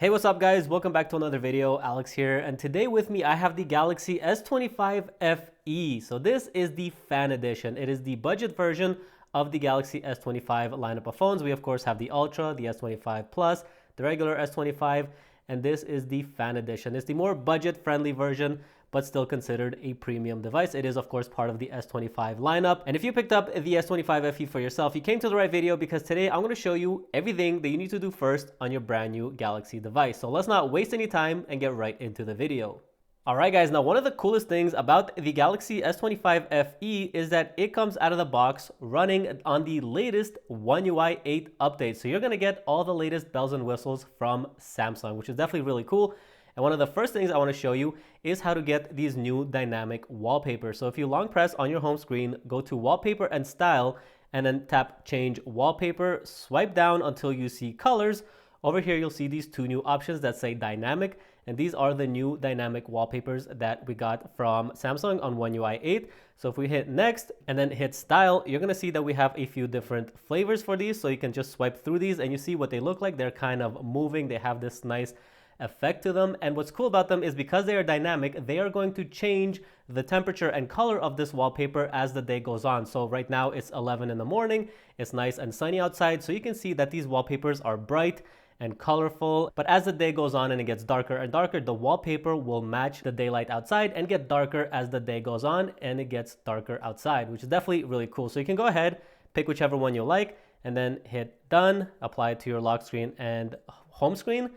Hey, what's up guys? Welcome back to another video. Alex here, and today with me I have the Galaxy S25 FE. So this is the fan edition. It is the budget version of the Galaxy S25 lineup of phones. We of course have the Ultra, the S25 Plus, the regular S25, and this is the fan edition. It's the more budget-friendly version, but still considered a premium device. It is of course part of the S25 lineup. And if you picked up the S25 FE for yourself, you came to the right video, because today I'm going to show you everything that you need to do first on your brand new Galaxy device. So let's not waste any time and get right into the video. Alright guys, now one of the coolest things about the Galaxy S25 FE is that it comes out of the box running on the latest One UI 8 update. So you're going to get all the latest bells and whistles from Samsung, which is definitely really cool. And one of the first things I want to show you is how to get these new dynamic wallpapers. So if you long press on your home screen, go to Wallpaper and Style, and then tap Change Wallpaper, swipe down until you see colors. Over here, you'll see these two new options that say Dynamic, and these are the new dynamic wallpapers that we got from Samsung on One UI 8. So if we hit Next and then hit Style, you're going to see that we have a few different flavors for these. So you can just swipe through these and you see what they look like. They're kind of moving. They have this nice effect to them, and what's cool about them is because they are dynamic, they are going to change the temperature and color of this wallpaper as the day goes on. So right now it's 11 in the morning, it's nice and sunny outside, so you can see that these wallpapers are bright and colorful. But as the day goes on and it gets darker and darker, the wallpaper will match the daylight outside and get darker as the day goes on and it gets darker outside, which is definitely really cool. So you can go ahead, pick whichever one you like, and then hit Done, apply it to your lock screen and home screen.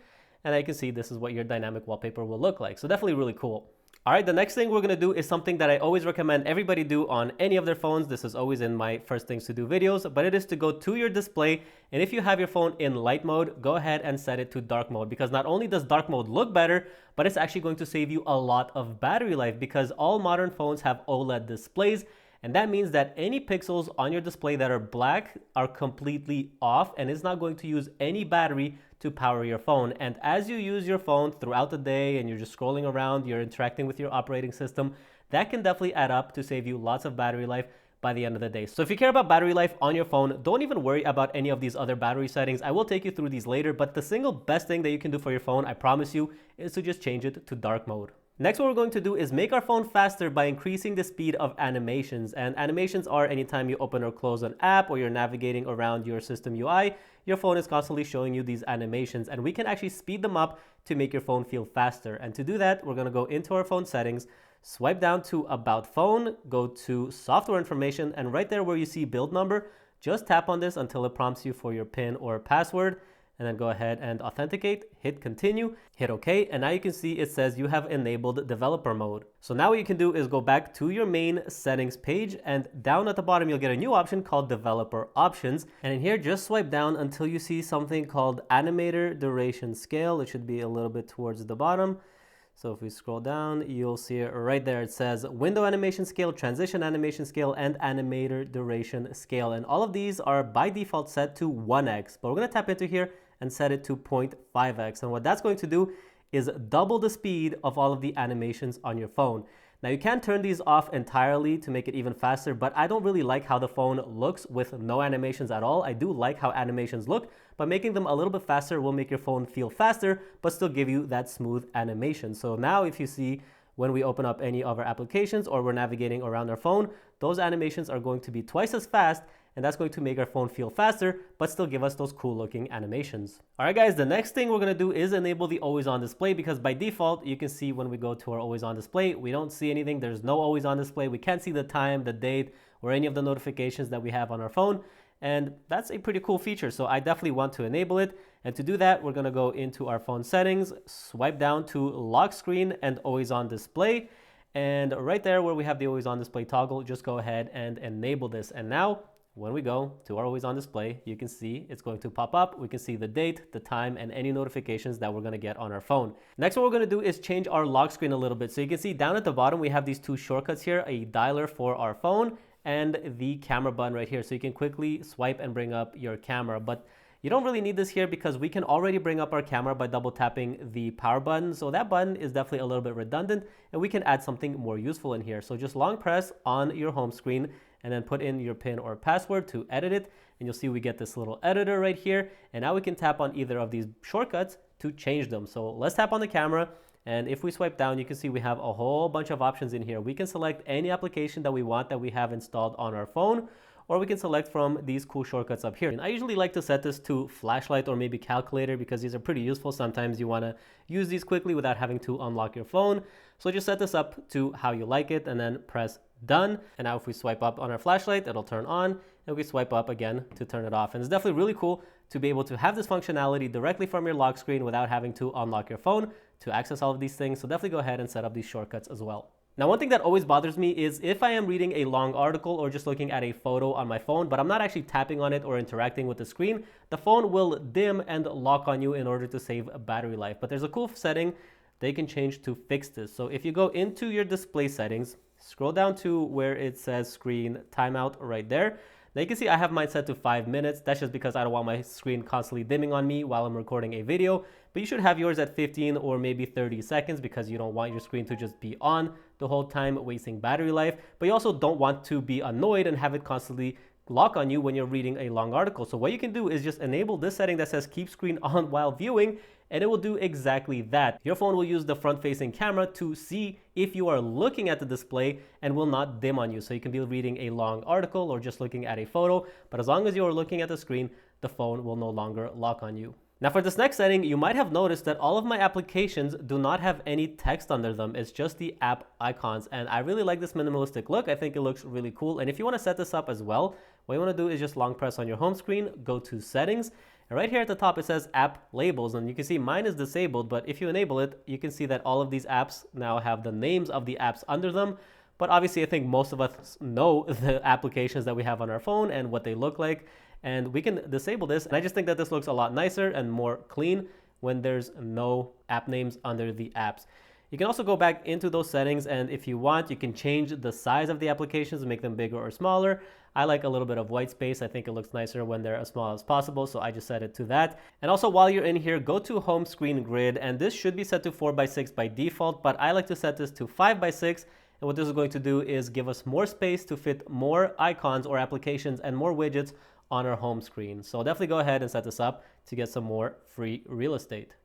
And you can see this is what your dynamic wallpaper will look like. So definitely really cool. All right, the next thing we're gonna do is something that I always recommend everybody do on any of their phones. This is always in my first things to do videos, but it is to go to your display. And if you have your phone in light mode, go ahead and set it to dark mode, because not only does dark mode look better, but it's actually going to save you a lot of battery life, because all modern phones have OLED displays. And that means that any pixels on your display that are black are completely off, and it's not going to use any battery to power your phone. And as you use your phone throughout the day and you're just scrolling around, you're interacting with your operating system, that can definitely add up to save you lots of battery life by the end of the day. So if you care about battery life on your phone, don't even worry about any of these other battery settings. I will take you through these later, but the single best thing that you can do for your phone, I promise you, is to just change it to dark mode. Next, what we're going to do is make our phone faster by increasing the speed of animations. And animations are anytime you open or close an app or you're navigating around your system UI, your phone is constantly showing you these animations, and we can actually speed them up to make your phone feel faster. And to do that, we're going to go into our phone settings, swipe down to About Phone, go to Software Information, and right there where you see build number, just tap on this until it prompts you for your PIN or password. And then go ahead and authenticate, hit continue, hit OK, and now you can see it says you have enabled developer mode. So now what you can do is go back to your main settings page, and down at the bottom you'll get a new option called developer options. And in here, just swipe down until you see something called animator duration scale. It should be a little bit towards the bottom. So if we scroll down, you'll see it right there. It says window animation scale, transition animation scale, and animator duration scale. And all of these are by default set to 1x, but we're going to tap into here and set it to 0.5x. And what that's going to do is double the speed of all of the animations on your phone. Now you can turn these off entirely to make it even faster, but I don't really like how the phone looks with no animations at all. I do like how animations look, but making them a little bit faster will make your phone feel faster, but still give you that smooth animation. So now if you see when we open up any of our applications or we're navigating around our phone, those animations are going to be twice as fast, and that's going to make our phone feel faster, but still give us those cool looking animations. All right guys, the next thing we're gonna do is enable the always on display, because by default, you can see when we go to our always on display, we don't see anything. There's no always on display. We can't see the time, the date, or any of the notifications that we have on our phone. And that's a pretty cool feature. So I definitely want to enable it. And to do that, we're gonna go into our phone settings, swipe down to lock screen and always on display. And right there where we have the always on display toggle, just go ahead and enable this. And now, when we go to our always on display, you can see it's going to pop up. We can see the date, the time, and any notifications that we're going to get on our phone. Next, what we're going to do is change our lock screen a little bit. So you can see down at the bottom, we have these two shortcuts here, a dialer for our phone and the camera button right here. So you can quickly swipe and bring up your camera. But you don't really need this here because we can already bring up our camera by double tapping the power button. So that button is definitely a little bit redundant, and we can add something more useful in here. So just long press on your home screen and then put in your PIN or password to edit it. And you'll see we get this little editor right here. And now we can tap on either of these shortcuts to change them. So let's tap on the camera. And if we swipe down, you can see we have a whole bunch of options in here. We can select any application that we want that we have installed on our phone, or we can select from these cool shortcuts up here. And I usually like to set this to flashlight or maybe calculator because these are pretty useful. Sometimes you want to use these quickly without having to unlock your phone. So just set this up to how you like it and then press done. And now if we swipe up on our flashlight, it'll turn on, and we swipe up again to turn it off. And it's definitely really cool to be able to have this functionality directly from your lock screen without having to unlock your phone to access all of these things. So definitely go ahead and set up these shortcuts as well. Now, one thing that always bothers me is if I am reading a long article or just looking at a photo on my phone, but I'm not actually tapping on it or interacting with the screen, the phone will dim and lock on you in order to save battery life. But there's a cool setting they can change to fix this. So if you go into your display settings, scroll down to where it says screen timeout right there. Now you can see I have mine set to 5 minutes. That's just because I don't want my screen constantly dimming on me while I'm recording a video. But you should have yours at 15 or maybe 30 seconds because you don't want your screen to just be on the whole time, wasting battery life. But you also don't want to be annoyed and have it constantly lock on you when you're reading a long article. So what you can do is just enable this setting that says keep screen on while viewing, and it will do exactly that. Your phone will use the front-facing camera to see if you are looking at the display and will not dim on you. So you can be reading a long article or just looking at a photo, but as long as you are looking at the screen, the phone will no longer lock on you. Now for this next setting, you might have noticed that all of my applications do not have any text under them. It's just the app icons. And I really like this minimalistic look. I think it looks really cool. And if you want to set this up as well, what you want to do is just long press on your home screen, go to settings. And right here at the top, it says app labels. And you can see mine is disabled, but if you enable it, you can see that all of these apps now have the names of the apps under them. But obviously, I think most of us know the applications that we have on our phone and what they look like. And we can disable this. And I just think that this looks a lot nicer and more clean when there's no app names under the apps. You can also go back into those settings, and if you want, you can change the size of the applications and make them bigger or smaller. I like a little bit of white space. I think it looks nicer when they're as small as possible, so I just set it to that. And also, while you're in here, go to home screen grid, and this should be set to 4:6 by default, but I like to set this to 5:6. And what this is going to do is give us more space to fit more icons or applications and more widgets on our home screen. So definitely go ahead and set this up to get some more free real estate.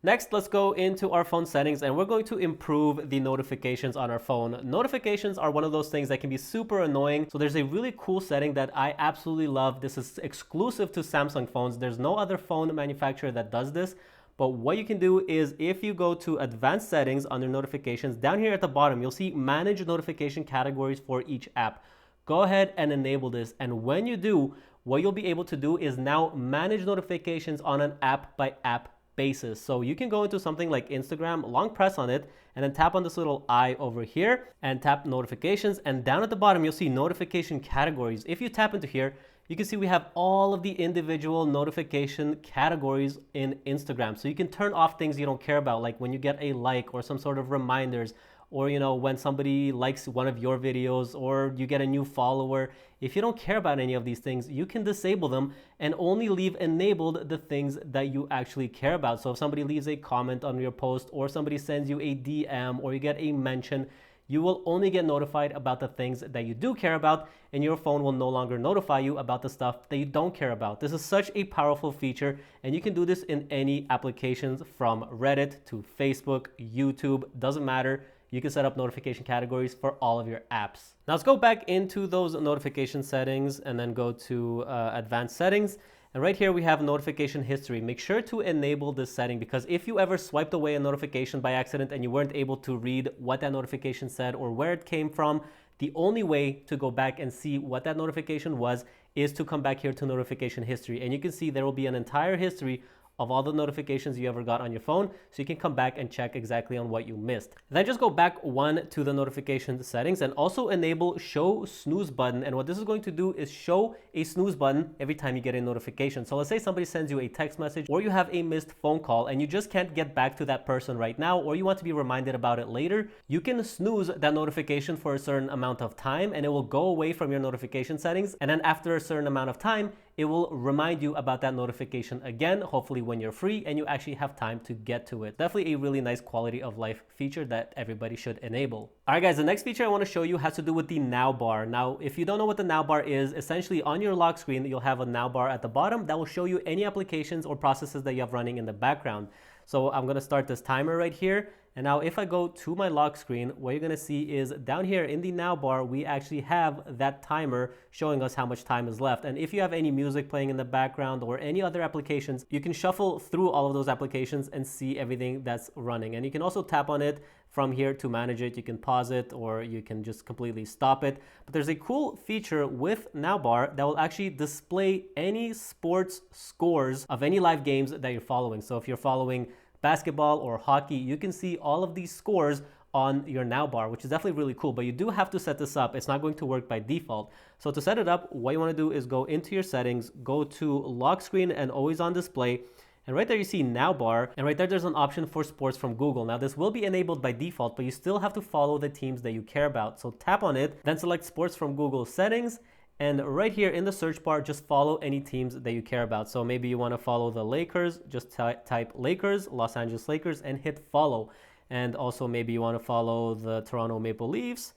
Next, let's go into our phone settings, and we're going to improve the notifications on our phone. Notifications are one of those things that can be super annoying. So there's a really cool setting that I absolutely love. This is exclusive to Samsung phones. There's no other phone manufacturer that does this. But what you can do is if you go to advanced settings under notifications, down here at the bottom, you'll see manage notification categories for each app. Go ahead and enable this. And when you do, what you'll be able to do is now manage notifications on an app by app basis. So you can go into something like Instagram, long press on it, and then tap on this little eye over here and tap notifications. And down at the bottom, you'll see notification categories. If you tap into here, you can see we have all of the individual notification categories in Instagram. So you can turn off things you don't care about, like when you get a like or some sort of reminders, or when somebody likes one of your videos, or you get a new follower. If you don't care about any of these things, you can disable them and only leave enabled the things that you actually care about. So if somebody leaves a comment on your post, or somebody sends you a DM, or you get a mention, you will only get notified about the things that you do care about, and your phone will no longer notify you about the stuff that you don't care about. This is such a powerful feature, and you can do this in any applications from Reddit to Facebook, YouTube, doesn't matter. You can set up notification categories for all of your apps. Now let's go back into those notification settings and then go to advanced settings. And right here we have notification history. Make sure to enable this setting, because if you ever swiped away a notification by accident and you weren't able to read what that notification said or where it came from, the only way to go back and see what that notification was is to come back here to notification history. And you can see there will be an entire history of all the notifications you ever got on your phone, so you can come back and check exactly on what you missed. Then just go back one to the notification settings and also enable show snooze button. And what this is going to do is show a snooze button every time you get a notification. So let's say somebody sends you a text message, or you have a missed phone call and you just can't get back to that person right now, or you want to be reminded about it later. You can snooze that notification for a certain amount of time, and it will go away from your notification settings. And then after a certain amount of time, it will remind you about that notification again, hopefully when you're free and you actually have time to get to it. Definitely a really nice quality of life feature that everybody should enable. All right, guys, the next feature I want to show you has to do with the now bar. Now, if you don't know what the now bar is, essentially on your lock screen, you'll have a now bar at the bottom that will show you any applications or processes that you have running in the background. So I'm gonna start this timer right here. And now if I go to my lock screen, what you're gonna see is down here in the now bar, we actually have that timer showing us how much time is left. And if you have any music playing in the background or any other applications, you can shuffle through all of those applications and see everything that's running. And you can also tap on it from here to manage it. You can pause it or you can just completely stop it. But there's a cool feature with Nowbar that will actually display any sports scores of any live games that you're following. So if you're following basketball or hockey, you can see all of these scores on your now bar, which is definitely really cool. But you do have to set this up. It's not going to work by default. So to set it up, what you want to do is go into your settings, go to lock screen and always on display. And right there you see now bar, and right there there's an option for sports from Google. Now this will be enabled by default, but you still have to follow the teams that you care about. So tap on it, then select sports from Google settings. And right here in the search bar, just follow any teams that you care about. So maybe you want to follow the Lakers, just type Lakers, Los Angeles Lakers, and hit follow. And also maybe you want to follow the Toronto Maple Leafs,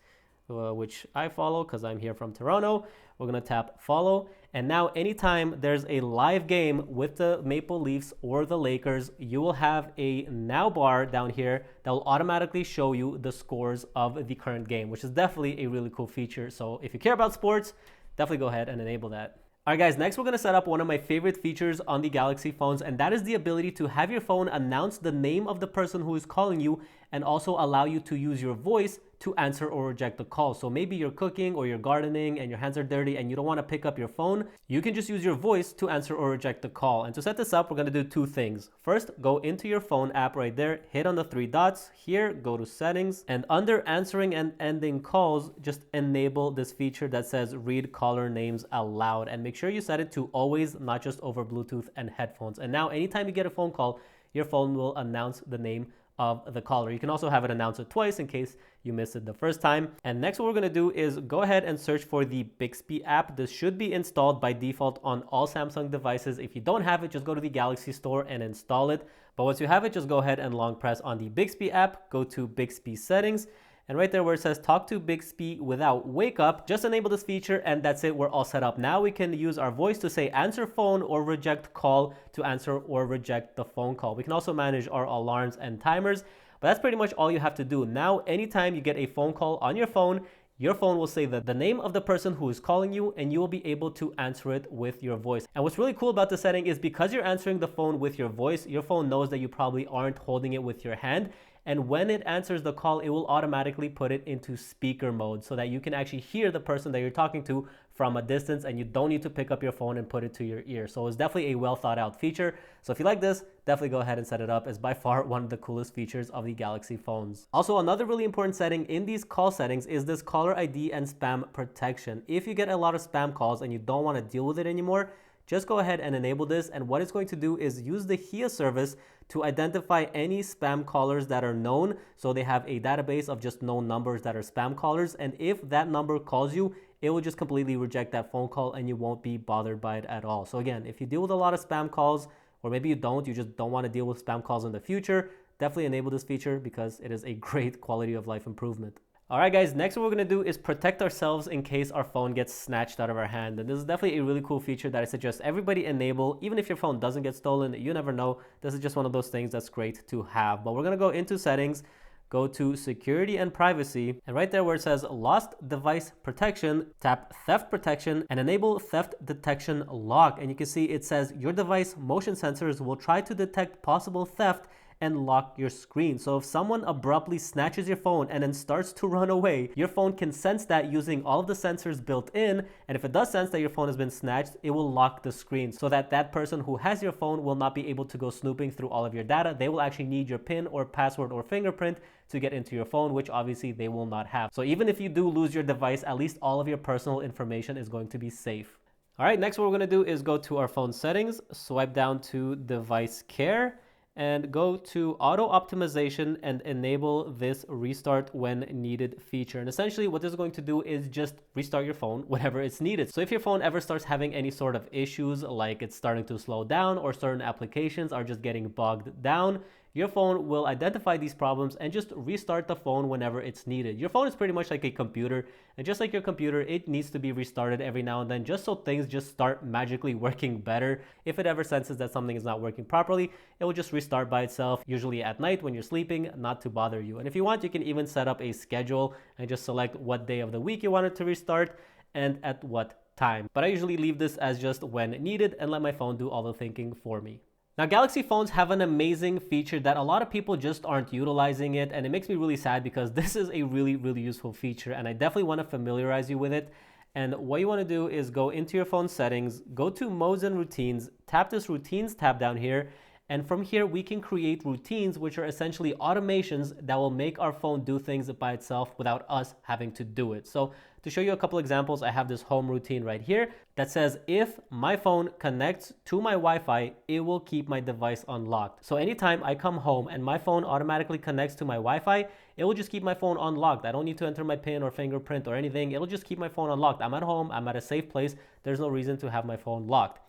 which I follow because I'm here from Toronto. We're going to tap follow. And now anytime there's a live game with the Maple Leafs or the Lakers, you will have a now bar down here that will automatically show you the scores of the current game, which is definitely a really cool feature. So if you care about sports, definitely go ahead and enable that. All right, guys, next we're going to set up one of my favorite features on the Galaxy phones, and that is the ability to have your phone announce the name of the person who is calling you and also allow you to use your voice to answer or reject the call. So maybe you're cooking or you're gardening and your hands are dirty and you don't want to pick up your phone. You can just use your voice to answer or reject the call. And to set this up, we're going to do two things. First, go into your phone app right there, hit on the three dots here, go to settings, and under answering and ending calls, just enable this feature that says read caller names aloud, and make sure you set it to always, not just over Bluetooth and headphones. And now anytime you get a phone call, your phone will announce the name of the caller. You can also have it announce it twice in case you missed it the first time. And next what we're going to do is go ahead and search for the Bixby app. This should be installed by default on all Samsung devices. If you don't have it, just go to the Galaxy store and install it. But once you have it, just go ahead and long press on the Bixby app, go to Bixby settings, and right there where it says talk to Bixby without wake up, just enable this feature and that's it. We're all set up. Now we can use our voice to say answer phone or reject call to answer or reject the phone call. We can also manage our alarms and timers, but that's pretty much all you have to do. Now, anytime you get a phone call on your phone will say the name of the person who is calling you, and you will be able to answer it with your voice. And what's really cool about the setting is because you're answering the phone with your voice, your phone knows that you probably aren't holding it with your hand. And when it answers the call, it will automatically put it into speaker mode so that you can actually hear the person that you're talking to from a distance, and you don't need to pick up your phone and put it to your ear. So it's definitely a well thought out feature. So if you like this, definitely go ahead and set it up. It's by far one of the coolest features of the Galaxy phones. Also, another really important setting in these call settings is this caller ID and spam protection. If you get a lot of spam calls and you don't want to deal with it anymore, just go ahead and enable this, and what it's going to do is use the HIA service to identify any spam callers that are known. So they have a database of just known numbers that are spam callers, and if that number calls you, it will just completely reject that phone call and you won't be bothered by it at all. So again, if you deal with a lot of spam calls, or maybe you just don't want to deal with spam calls in the future, definitely enable this feature because it is a great quality of life improvement. All right, guys, next what we're going to do is protect ourselves in case our phone gets snatched out of our hand. And this is definitely a really cool feature that I suggest everybody enable. Even if your phone doesn't get stolen, you never know. This is just one of those things that's great to have. But we're going to go into settings, go to security and privacy, and right there where it says lost device protection, tap theft protection and enable theft detection lock. And you can see it says your device motion sensors will try to detect possible theft and lock your screen. So if someone abruptly snatches your phone and then starts to run away, your phone can sense that using all of the sensors built in. And if it does sense that your phone has been snatched, it will lock the screen so that that person who has your phone will not be able to go snooping through all of your data. They will actually need your PIN or password or fingerprint to get into your phone, which obviously they will not have. So even if you do lose your device, at least all of your personal information is going to be safe. All right, next what we're gonna do is go to our phone settings, swipe down to device care, and go to auto optimization and enable this restart when needed feature. And essentially what this is going to do is just restart your phone whenever it's needed. So if your phone ever starts having any sort of issues, like it's starting to slow down or certain applications are just getting bogged down, your phone will identify these problems and just restart the phone whenever it's needed. Your phone is pretty much like a computer, and just like your computer, it needs to be restarted every now and then just so things just start magically working better. If it ever senses that something is not working properly, it will just restart by itself, usually at night when you're sleeping, not to bother you. And if you want, you can even set up a schedule and just select what day of the week you want it to restart and at what time. But I usually leave this as just when needed and let my phone do all the thinking for me. Now, Galaxy phones have an amazing feature that a lot of people just aren't utilizing it, and it makes me really sad because this is a really, really useful feature, and I definitely want to familiarize you with it. And what you want to do is go into your phone settings, go to modes and routines, tap this routines tab down here, and from here we can create routines, which are essentially automations that will make our phone do things by itself without us having to do it. So to show you a couple examples, I have this home routine right here that says if my phone connects to my Wi-Fi, it will keep my device unlocked. So anytime I come home and my phone automatically connects to my Wi-Fi, it will just keep my phone unlocked. I don't need to enter my PIN or fingerprint or anything. It'll just keep my phone unlocked. I'm at home, I'm at a safe place. There's no reason to have my phone locked.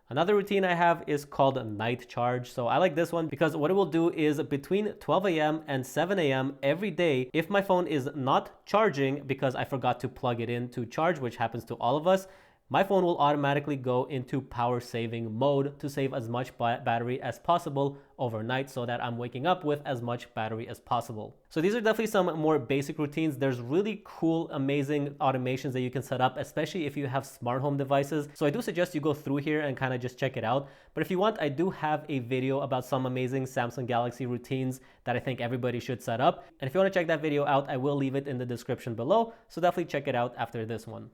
Another routine I have is called night charge. So I like this one because what it will do is between 12 a.m. and 7 a.m. every day, if my phone is not charging because I forgot to plug it in to charge, which happens to all of us, my phone will automatically go into power saving mode to save as much battery as possible overnight so that I'm waking up with as much battery as possible. So these are definitely some more basic routines. There's really cool, amazing automations that you can set up, especially if you have smart home devices. So I do suggest you go through here and kind of just check it out. But if you want, I do have a video about some amazing Samsung Galaxy routines that I think everybody should set up. And if you want to check that video out, I will leave it in the description below. So definitely check it out after this one.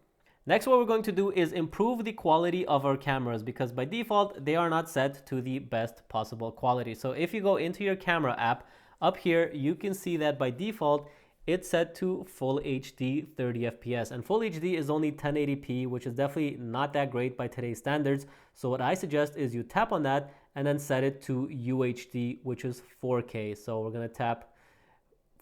Next, what we're going to do is improve the quality of our cameras because by default, they are not set to the best possible quality. So if you go into your camera app, up here, you can see that by default, it's set to full HD 30 FPS and full HD is only 1080p, which is definitely not that great by today's standards. So what I suggest is you tap on that and then set it to UHD, which is 4K. So we're going to tap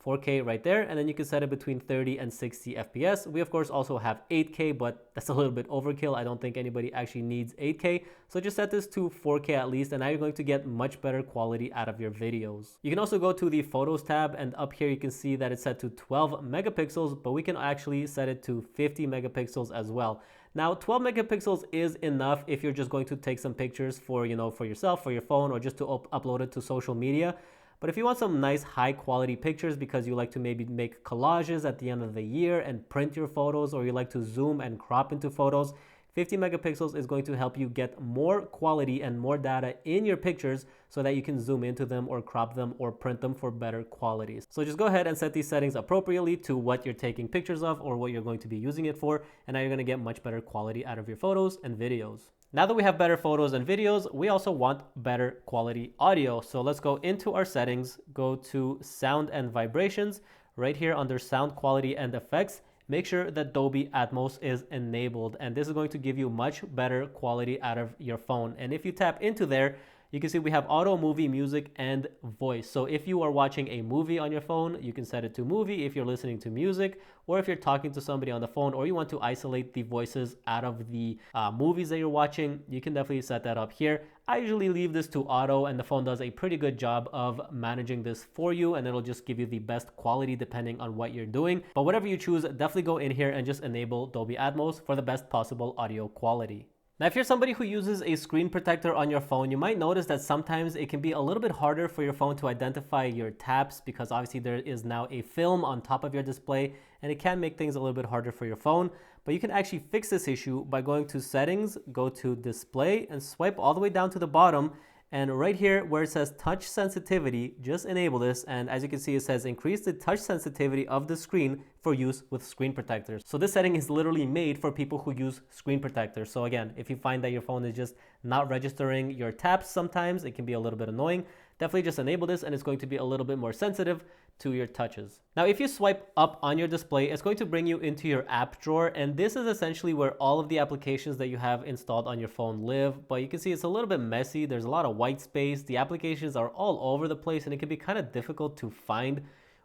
4K right there, and then you can set it between 30 and 60 FPS. We of course also have 8K, but that's a little bit overkill. I don't think anybody actually needs 8K. So just set this to 4K at least, and now you're going to get much better quality out of your videos. You can also go to the Photos tab, and up here you can see that it's set to 12 megapixels, but we can actually set it to 50 megapixels as well. Now, 12 megapixels is enough if you're just going to take some pictures for, for yourself, for your phone, or just to upload it to social media. But if you want some nice high quality pictures because you like to maybe make collages at the end of the year and print your photos, or you like to zoom and crop into photos, 50 megapixels is going to help you get more quality and more data in your pictures so that you can zoom into them or crop them or print them for better qualities. So just go ahead and set these settings appropriately to what you're taking pictures of or what you're going to be using it for, and now you're going to get much better quality out of your photos and videos. Now that we have better photos and videos, we also want better quality audio. So let's go into our settings, go to sound and vibrations. Right here under sound quality and effects, make sure that Dolby Atmos is enabled, and this is going to give you much better quality out of your phone. And if you tap into there, you can see we have auto, movie, music, and voice. So if you are watching a movie on your phone, you can set it to movie. If you're listening to music, or if you're talking to somebody on the phone, or you want to isolate the voices out of the movies that you're watching, you can definitely set that up here. I usually leave this to auto, and the phone does a pretty good job of managing this for you, and it'll just give you the best quality depending on what you're doing. But whatever you choose, definitely go in here and just enable Dolby Atmos for the best possible audio quality. Now, if you're somebody who uses a screen protector on your phone, you might notice that sometimes it can be a little bit harder for your phone to identify your taps because obviously there is now a film on top of your display, and it can make things a little bit harder for your phone. But you can actually fix this issue by going to settings, go to display, and swipe all the way down to the bottom. And right here where it says touch sensitivity, just enable this. And as you can see, it says increase the touch sensitivity of the screen for use with screen protectors. So this setting is literally made for people who use screen protectors. So again, if you find that your phone is just not registering your taps sometimes, it can be a little bit annoying. Definitely just enable this, and it's going to be a little bit more sensitive to your touches. Now, if you swipe up on your display, it's going to bring you into your app drawer, and this is essentially where all of the applications that you have installed on your phone live. But you can see it's a little bit messy. There's a lot of white space. The applications are all over the place, and it can be kind of difficult to find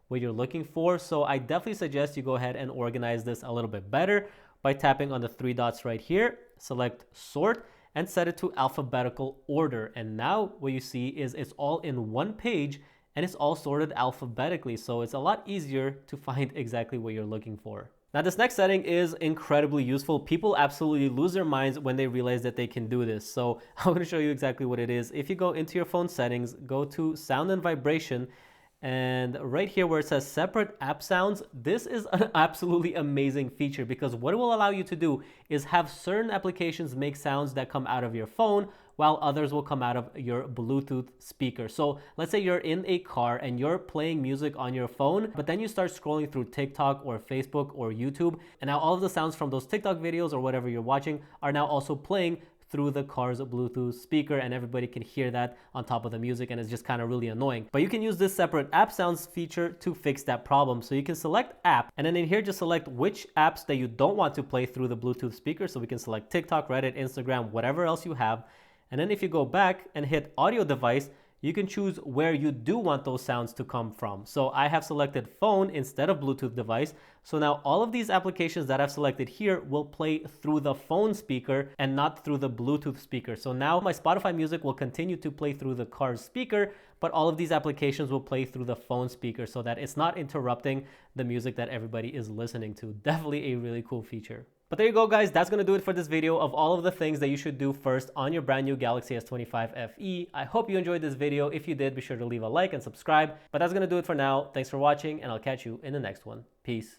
what you're looking for. So I definitely suggest you go ahead and organize this a little bit better by tapping on the three dots right here, select sort, and set it to alphabetical order. And now what you see is it's all in one page, and it's all sorted alphabetically, so it's a lot easier to find exactly what you're looking for. Now, this next setting is incredibly useful. People absolutely lose their minds when they realize that they can do this. So I'm going to show you exactly what it is. If you go into your phone settings, go to sound and vibration, and right here where it says separate app sounds, this is an absolutely amazing feature, because what it will allow you to do is have certain applications make sounds that come out of your phone while others will come out of your Bluetooth speaker. So let's say you're in a car and you're playing music on your phone, but then you start scrolling through TikTok or Facebook or YouTube, and now all of the sounds from those TikTok videos or whatever you're watching are now also playing through the car's Bluetooth speaker, and everybody can hear that on top of the music, and it's just kind of really annoying. But you can use this separate app sounds feature to fix that problem. So you can select app, and then in here just select which apps that you don't want to play through the Bluetooth speaker. So we can select TikTok, Reddit, Instagram, whatever else you have. And then if you go back and hit audio device, you can choose where you do want those sounds to come from. So I have selected phone instead of Bluetooth device. So now all of these applications that I've selected here will play through the phone speaker and not through the Bluetooth speaker. So now my Spotify music will continue to play through the car's speaker, but all of these applications will play through the phone speaker so that it's not interrupting the music that everybody is listening to. Definitely a really cool feature. But there you go, guys. That's going to do it for this video of all of the things that you should do first on your brand new Galaxy S25 FE. I hope you enjoyed this video. If you did, be sure to leave a like and subscribe. But that's going to do it for now. Thanks for watching, and I'll catch you in the next one. Peace.